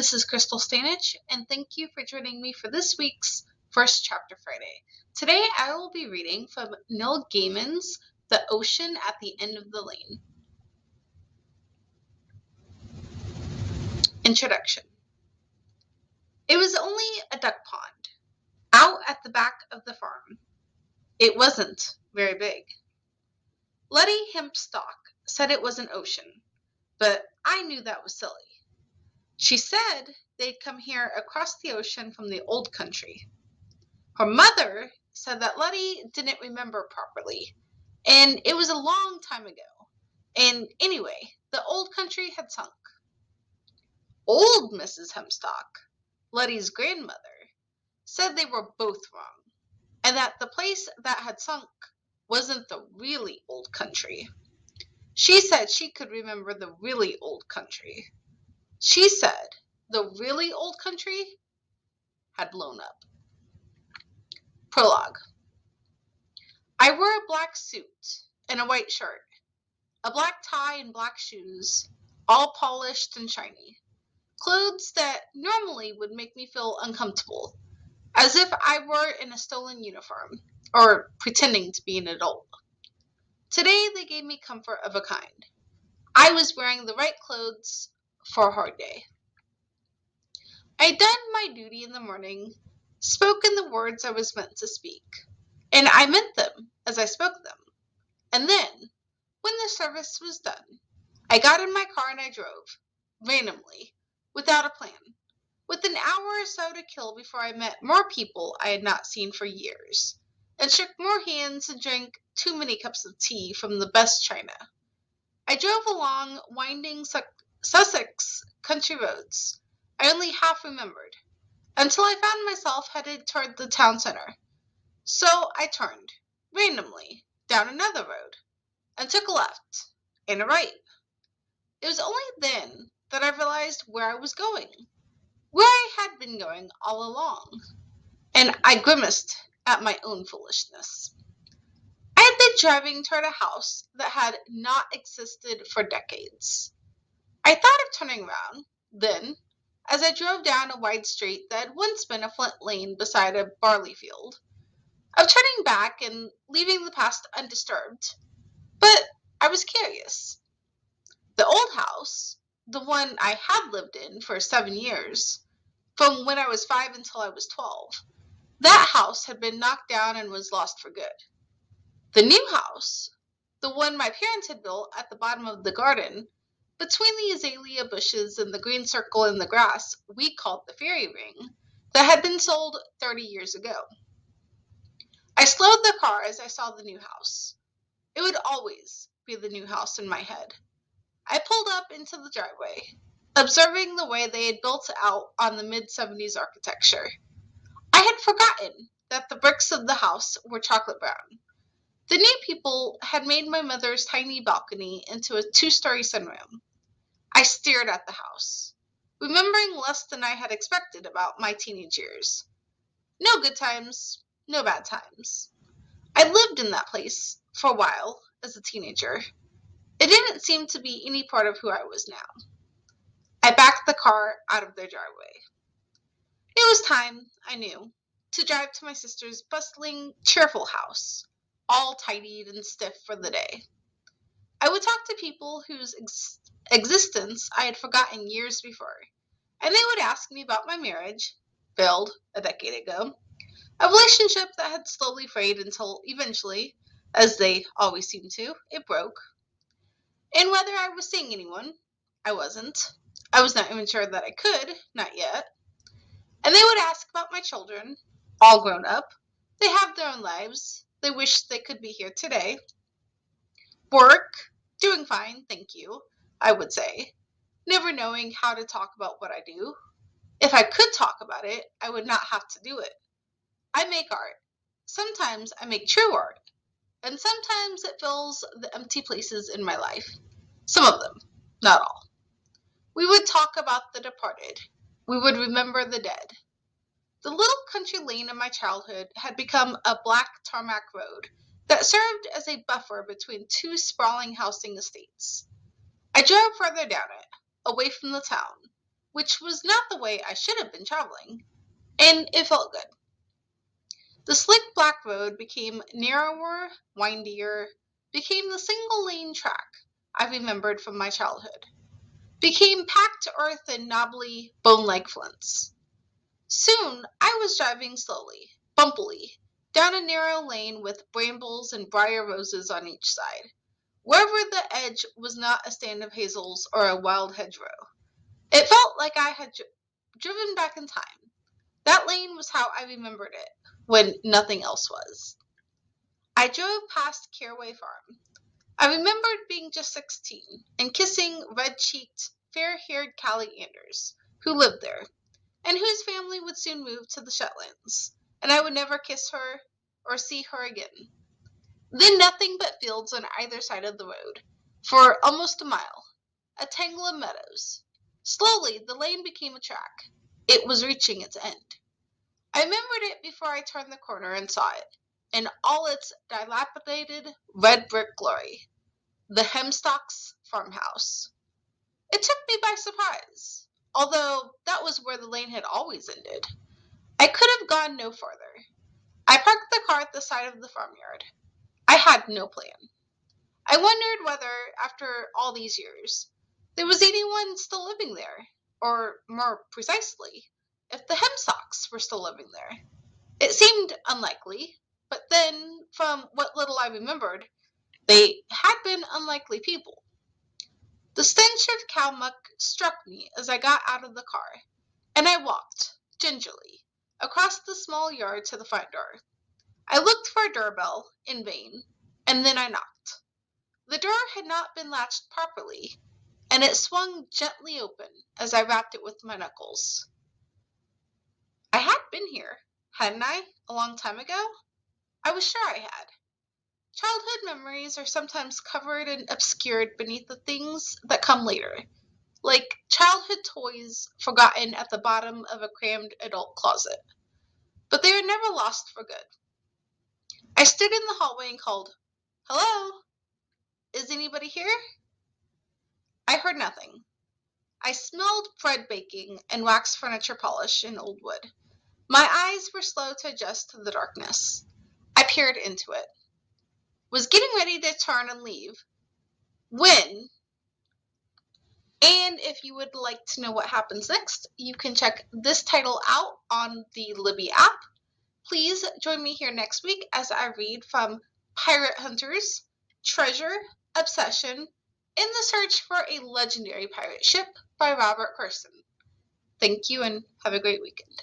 This is Krystal, and thank you for joining me for this week's First Chapter Friday. Today I will be reading from Neil Gaiman's The Ocean at the End of the Lane. Introduction. It was only a duck pond, out at the back of the farm. It wasn't very big. Letty Hempstock said it was an ocean, but I knew that was silly. She said they'd come here across the ocean from the old country. Her mother said that Letty didn't remember properly, and it was a long time ago. And anyway, the old country had sunk. Old Mrs. Hempstock, Letty's grandmother, said they were both wrong, and that the place that had sunk wasn't the really old country. She said she could remember the really old country. She said the really old country had blown up. Prologue. I wore a black suit and a white shirt, a black tie and black shoes, all polished and shiny. Clothes that normally would make me feel uncomfortable, as if I were in a stolen uniform, or pretending to be an adult. Today they gave me comfort of a kind. I was wearing the right clothes for a hard day. I'd done my duty in the morning, spoken the words I was meant to speak, and I meant them as I spoke them. And then, when the service was done, I got in my car and I drove, randomly, without a plan, with an hour or so to kill before I met more people I had not seen for years, and shook more hands and drank too many cups of tea from the best china. I drove along winding Sussex country roads I only half remembered, until I found myself headed toward the town center. So I turned, randomly, down another road, and took a left and a right. It was only then that I realized where I was going, where I had been going all along, and I grimaced at my own foolishness. I had been driving toward a house that had not existed for decades. I thought of turning around, then, as I drove down a wide street that had once been a flint lane beside a barley field, of turning back and leaving the past undisturbed. But I was curious. The old house, the one I had lived in for 7 years, from when I was 5 until I was 12, that house had been knocked down and was lost for good. The new house, the one my parents had built at the bottom of the garden, between the azalea bushes and the green circle in the grass we called the fairy ring, that had been sold 30 years ago. I slowed the car as I saw the new house. It would always be the new house in my head. I pulled up into the driveway, observing the way they had built out on the mid-70s architecture. I had forgotten that the bricks of the house were chocolate brown. The new people had made my mother's tiny balcony into a 2-story sunroom. I stared at the house, remembering less than I had expected about my teenage years. No good times, no bad times. I lived in that place for a while as a teenager. It didn't seem to be any part of who I was now. I backed the car out of their driveway. It was time, I knew, to drive to my sister's bustling, cheerful house, all tidied and stiff for the day. I would talk to people whose existence I had forgotten years before, and they would ask me about my marriage, failed a decade ago, a relationship that had slowly frayed until eventually, as they always seem to, it broke, and whether I was seeing anyone. I wasn't. I was not even sure that I could, not yet. And they would ask about my children, all grown up. They have their own lives. They wish they could be here today. Work, doing fine, thank you, I would say, never knowing how to talk about what I do. If I could talk about it, I would not have to do it. I make art. Sometimes I make true art, and sometimes it fills the empty places in my life. Some of them, not all. We would talk about the departed. We would remember the dead. The little country lane of my childhood had become a black tarmac road that served as a buffer between 2 sprawling housing estates. I drove further down it, away from the town, which was not the way I should have been traveling, and it felt good. The slick black road became narrower, windier, became the single-lane track I remembered from my childhood, became packed earth and knobbly, bone-like flints. Soon I was driving slowly, bumpily, down a narrow lane with brambles and briar roses on each side, wherever the edge was not a stand of hazels or a wild hedgerow. It felt like I had driven back in time. That lane was how I remembered it, when nothing else was. I drove past Caraway Farm. I remembered being just 16 and kissing red-cheeked, fair-haired Callie Anders, who lived there, and whose family would soon move to the Shetlands, and I would never kiss her or see her again. Then nothing but fields on either side of the road, for almost a mile, a tangle of meadows. Slowly the lane became a track. It was reaching its end. I remembered it before I turned the corner and saw it, in all its dilapidated red brick glory, the Hemstocks farmhouse. It took me by surprise, although that was where the lane had always ended. I could have gone no farther. I parked the car at the side of the farmyard. I had no plan. I wondered whether, after all these years, there was anyone still living there, or more precisely, if the Hemstocks were still living there. It seemed unlikely, but then, from what little I remembered, they had been unlikely people. The stench of cow muck struck me as I got out of the car, and I walked, gingerly, across the small yard to the front door. I looked for a doorbell, in vain, and then I knocked. The door had not been latched properly, and it swung gently open as I rapped it with my knuckles. I had been here, hadn't I, a long time ago? I was sure I had. Childhood memories are sometimes covered and obscured beneath the things that come later, like childhood toys forgotten at the bottom of a crammed adult closet. But they are never lost for good. I stood in the hallway and called, "Hello? Is anybody here?" I heard nothing. I smelled bread baking and wax furniture polish and old wood. My eyes were slow to adjust to the darkness. I peered into it. Was getting ready to turn and leave when, and if you would like to know what happens next, you can check this title out on the Libby app. Please join me here next week as I read from Pirate Hunters, Treasure, Obsession, In the Search for a Legendary Pirate Ship by Robert Person. Thank you and have a great weekend.